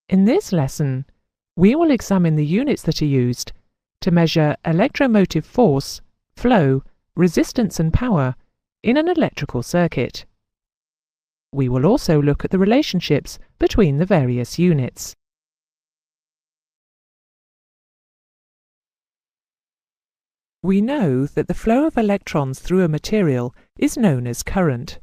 In this lesson, we will examine the units that are used to measure electromotive force, flow, resistance and power in an electrical circuit. We will also look at the relationships between the various units. We know that the flow of electrons through a material is known as current,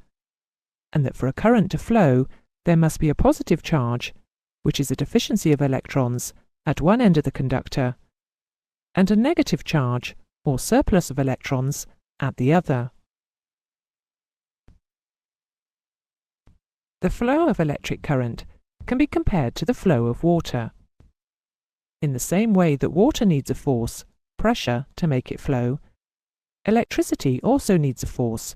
and that for a current to flow, there must be a positive charge, which is a deficiency of electrons, at one end of the conductor, and a negative charge, or surplus of electrons, at the other. The flow of electric current can be compared to the flow of water. In the same way that water needs a force, pressure, to make it flow, electricity also needs a force,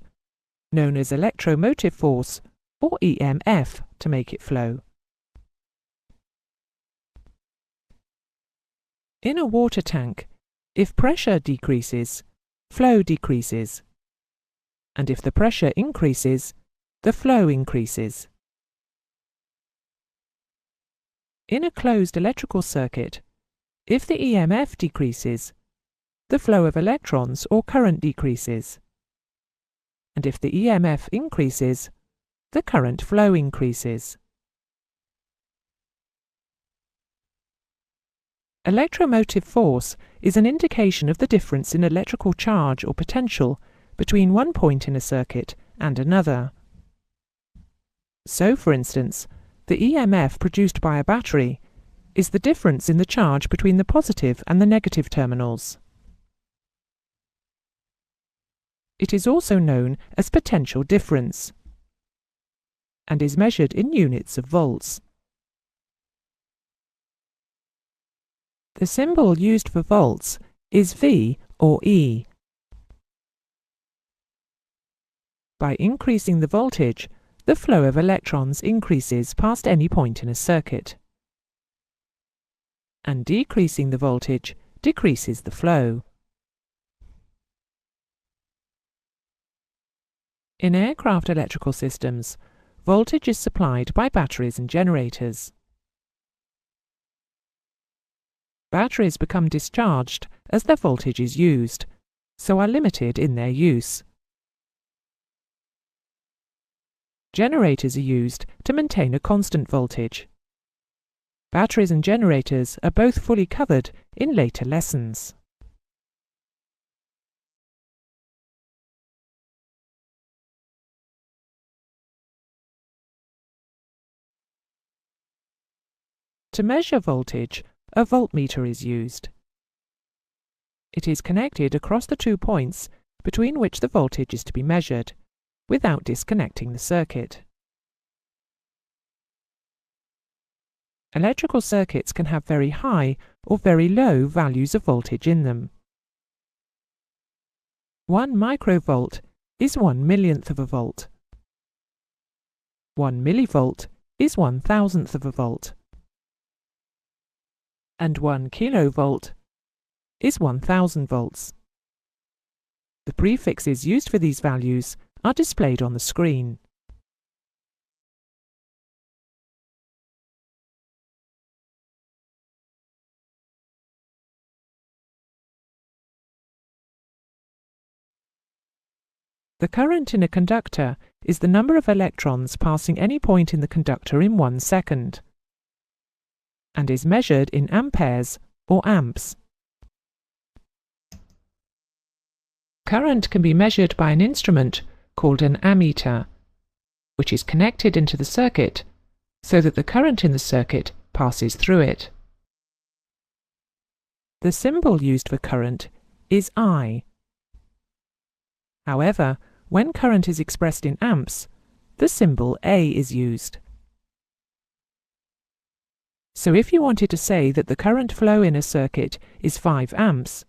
known as electromotive force, or EMF, to make it flow. In a water tank, if pressure decreases, flow decreases, and if the pressure increases, the flow increases. In a closed electrical circuit, if the EMF decreases, the flow of electrons or current decreases, and if the EMF increases, the current flow increases. Electromotive force is an indication of the difference in electrical charge or potential between one point in a circuit and another. So, for instance, the EMF produced by a battery is the difference in the charge between the positive and the negative terminals. It is also known as potential difference and is measured in units of volts. The symbol used for volts is V or E. By increasing the voltage, the flow of electrons increases past any point in a circuit, and decreasing the voltage decreases the flow. In aircraft electrical systems, voltage is supplied by batteries and generators. Batteries become discharged as their voltage is used, so are limited in their use. Generators are used to maintain a constant voltage. Batteries and generators are both fully covered in later lessons. To measure voltage, a voltmeter is used. It is connected across the 2 points between which the voltage is to be measured, without disconnecting the circuit. Electrical circuits can have very high or very low values of voltage in them. 1 microvolt is 1/1,000,000th of a volt. 1 millivolt is 1,000th of a volt. And 1 kilovolt is 1,000 volts. The prefixes used for these values are displayed on the screen. The current in a conductor is the number of electrons passing any point in the conductor in 1 second, and is measured in amperes or amps. Current can be measured by an instrument called an ammeter, which is connected into the circuit so that the current in the circuit passes through it. The symbol used for current is I. However, when current is expressed in amps, the symbol A is used. So if you wanted to say that the current flow in a circuit is 5 amps,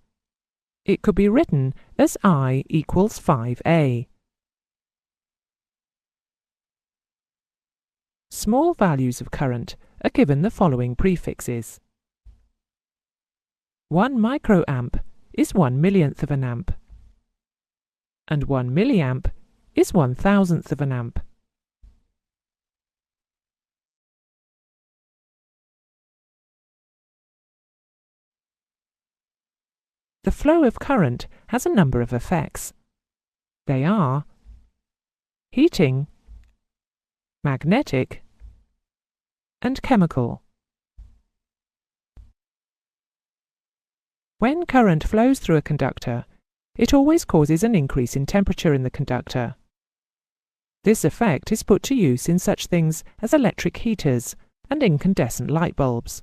it could be written as I equals 5A. Small values of current are given the following prefixes. 1 microamp is 1/1,000,000th of an amp, and 1 milliamp is 1,000th of an amp. The flow of current has a number of effects. They are heating, magnetic, and chemical. When current flows through a conductor, it always causes an increase in temperature in the conductor. This effect is put to use in such things as electric heaters and incandescent light bulbs.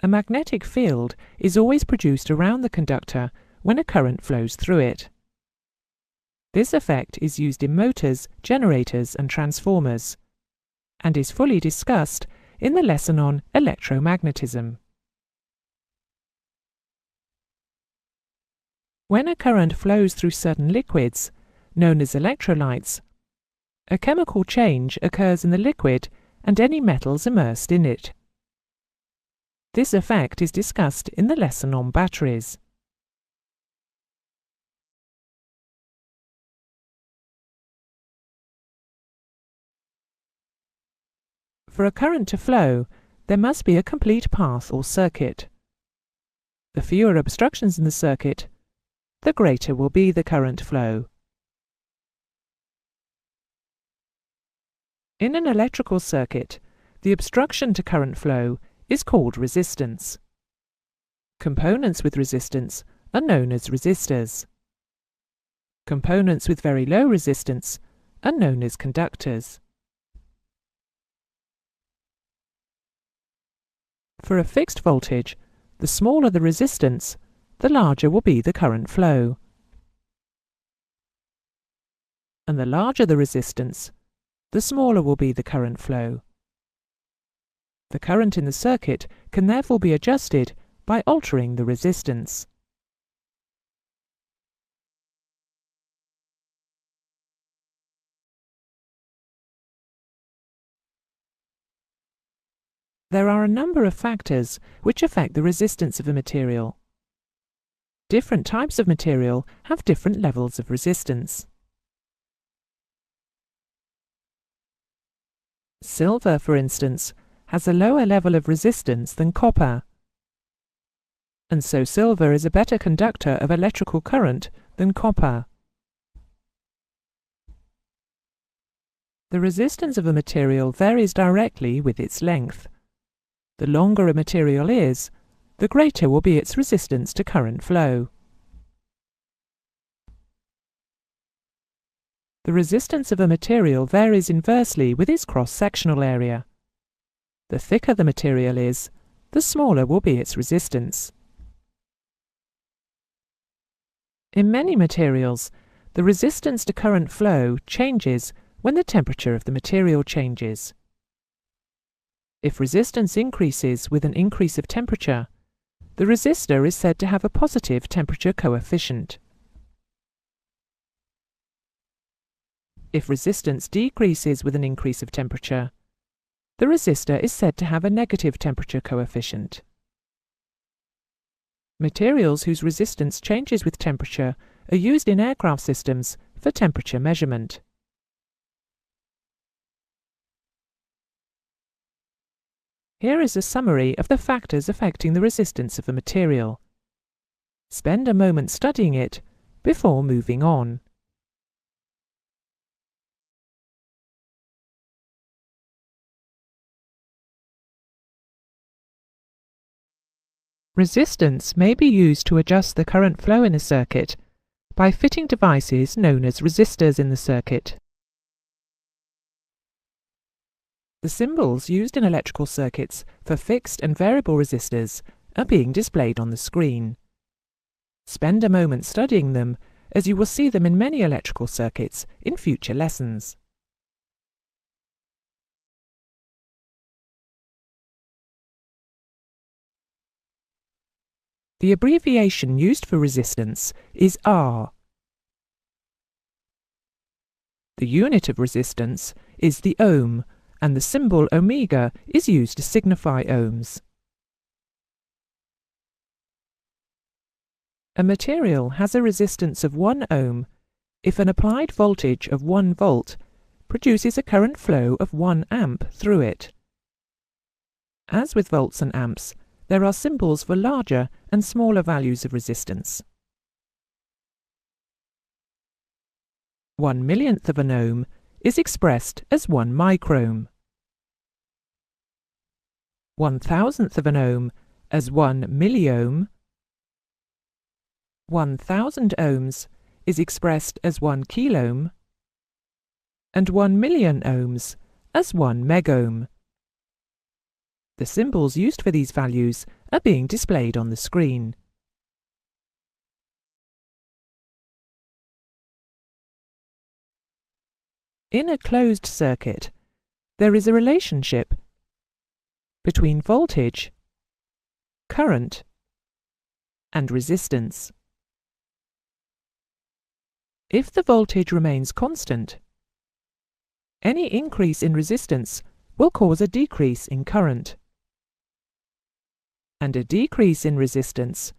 A magnetic field is always produced around the conductor when a current flows through it. This effect is used in motors, generators, and transformers, and is fully discussed in the lesson on electromagnetism. When a current flows through certain liquids, known as electrolytes, a chemical change occurs in the liquid and any metals immersed in it. This effect is discussed in the lesson on batteries. For a current to flow, there must be a complete path or circuit. The fewer obstructions in the circuit, the greater will be the current flow. In an electrical circuit, the obstruction to current flow is called resistance. Components with resistance are known as resistors. Components with very low resistance are known as conductors. For a fixed voltage, the smaller the resistance, the larger will be the current flow. And the larger the resistance, the smaller will be the current flow. The current in the circuit can therefore be adjusted by altering the resistance. There are a number of factors which affect the resistance of a material. Different types of material have different levels of resistance. Silver, for instance, has a lower level of resistance than copper, and so silver is a better conductor of electrical current than copper. The resistance of a material varies directly with its length. The longer a material is, the greater will be its resistance to current flow. The resistance of a material varies inversely with its cross-sectional area. The thicker the material is, the smaller will be its resistance. In many materials, the resistance to current flow changes when the temperature of the material changes. If resistance increases with an increase of temperature, the resistor is said to have a positive temperature coefficient. If resistance decreases with an increase of temperature, the resistor is said to have a negative temperature coefficient. Materials whose resistance changes with temperature are used in aircraft systems for temperature measurement. Here is a summary of the factors affecting the resistance of a material. Spend a moment studying it before moving on. Resistance may be used to adjust the current flow in a circuit by fitting devices known as resistors in the circuit. The symbols used in electrical circuits for fixed and variable resistors are being displayed on the screen. Spend a moment studying them, as you will see them in many electrical circuits in future lessons. The abbreviation used for resistance is R. The unit of resistance is the ohm, and the symbol omega is used to signify ohms. A material has a resistance of 1 ohm if an applied voltage of 1 volt produces a current flow of 1 amp through it. As with volts and amps, there are symbols for larger and smaller values of resistance. 1/millionth of an ohm is expressed as 1 microhm, 1,000th of an ohm as 1 milliohm, 1,000 ohms is expressed as 1 kiloohm, and 1 million ohms as 1 megohm. The symbols used for these values are being displayed on the screen. In a closed circuit, there is a relationship between voltage, current, and resistance. If the voltage remains constant, any increase in resistance will cause a decrease in current, and a decrease in resistance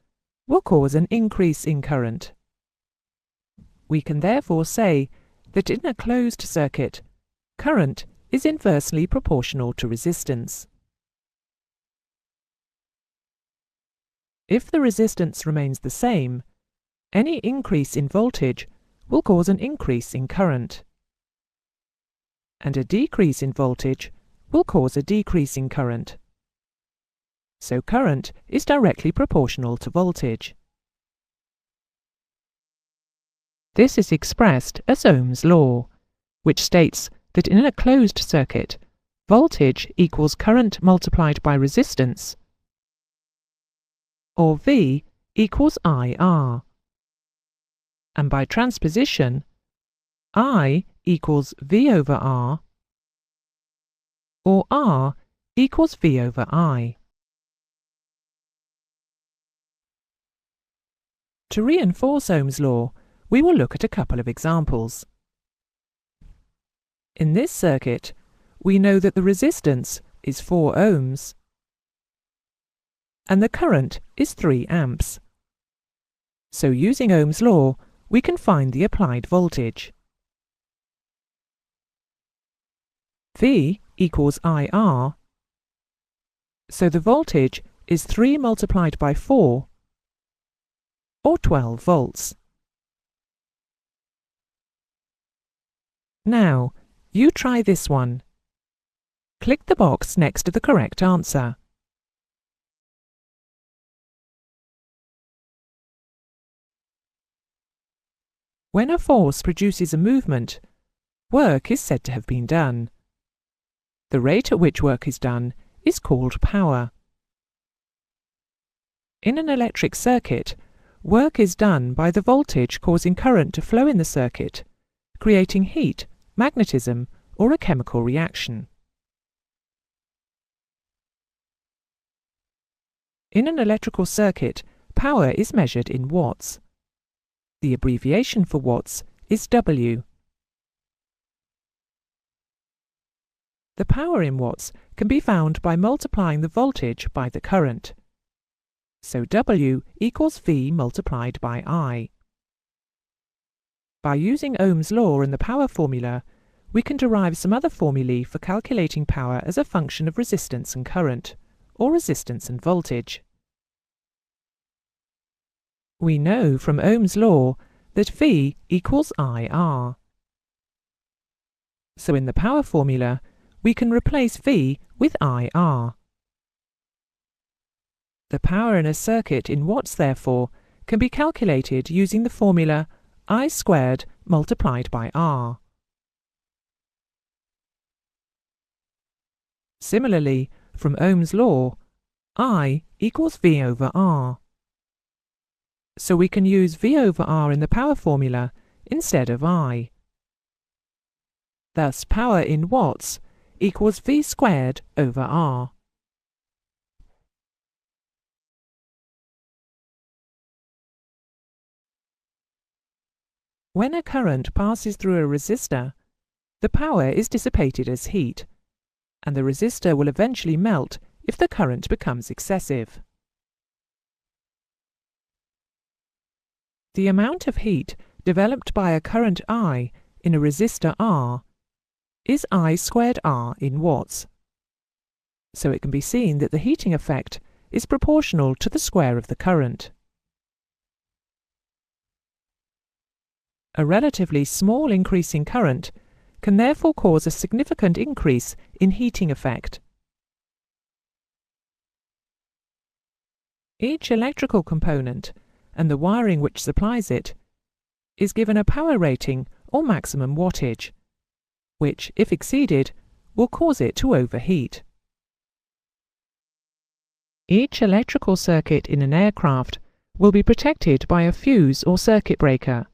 will cause an increase in current. We can therefore say that in a closed circuit, current is inversely proportional to resistance. If the resistance remains the same, any increase in voltage will cause an increase in current, and a decrease in voltage will cause a decrease in current. So current is directly proportional to voltage. This is expressed as Ohm's law, which states that in a closed circuit, voltage equals current multiplied by resistance, or V equals IR. And by transposition, I equals V over R, or R equals V over I. To reinforce Ohm's law, we will look at a couple of examples. In this circuit, we know that the resistance is 4 ohms and the current is 3 amps. So using Ohm's law, we can find the applied voltage. V equals IR, so the voltage is 3 multiplied by 4, or 12 volts. Now, you try this one. Click the box next to the correct answer. When a force produces a movement, work is said to have been done. The rate at which work is done is called power. In an electric circuit, work is done by the voltage causing current to flow in the circuit, creating heat, magnetism, or a chemical reaction. In an electrical circuit, power is measured in watts. The abbreviation for watts is W. The power in watts can be found by multiplying the voltage by the current. So W equals V multiplied by I. By using Ohm's law in the power formula, we can derive some other formulae for calculating power as a function of resistance and current, or resistance and voltage. We know from Ohm's law that V equals IR. So in the power formula, we can replace V with IR. The power in a circuit in watts, therefore, can be calculated using the formula I squared multiplied by R. Similarly, from Ohm's law, I equals V over R. So we can use V over R in the power formula instead of I. Thus, power in watts equals V squared over R. When a current passes through a resistor, the power is dissipated as heat, and the resistor will eventually melt if the current becomes excessive. The amount of heat developed by a current I in a resistor R is I squared R in watts. So it can be seen that the heating effect is proportional to the square of the current. A relatively small increase in current can therefore cause a significant increase in heating effect. Each electrical component and the wiring which supplies it is given a power rating or maximum wattage, which, if exceeded, will cause it to overheat. Each electrical circuit in an aircraft will be protected by a fuse or circuit breaker,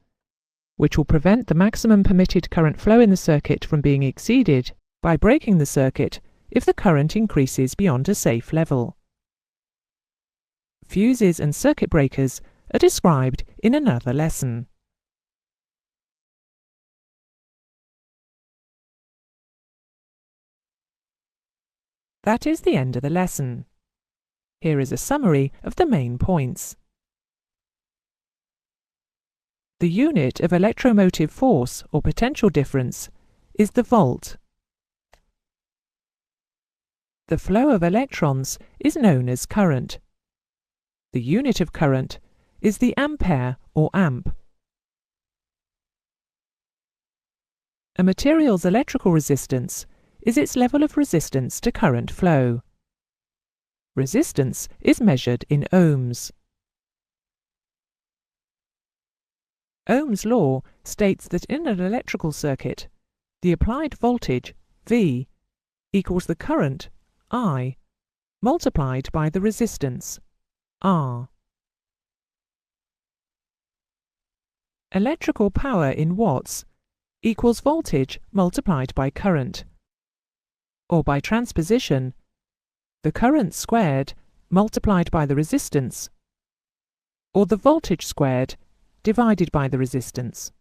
which will prevent the maximum permitted current flow in the circuit from being exceeded by breaking the circuit if the current increases beyond a safe level. Fuses and circuit breakers are described in another lesson. That is the end of the lesson. Here is a summary of the main points. The unit of electromotive force or potential difference is the volt. The flow of electrons is known as current. The unit of current is the ampere or amp. A material's electrical resistance is its level of resistance to current flow. Resistance is measured in ohms. Ohm's law states that in an electrical circuit, the applied voltage, V, equals the current, I, multiplied by the resistance, R. Electrical power in watts equals voltage multiplied by current, or by transposition, the current squared multiplied by the resistance, or the voltage squared divided by the resistance.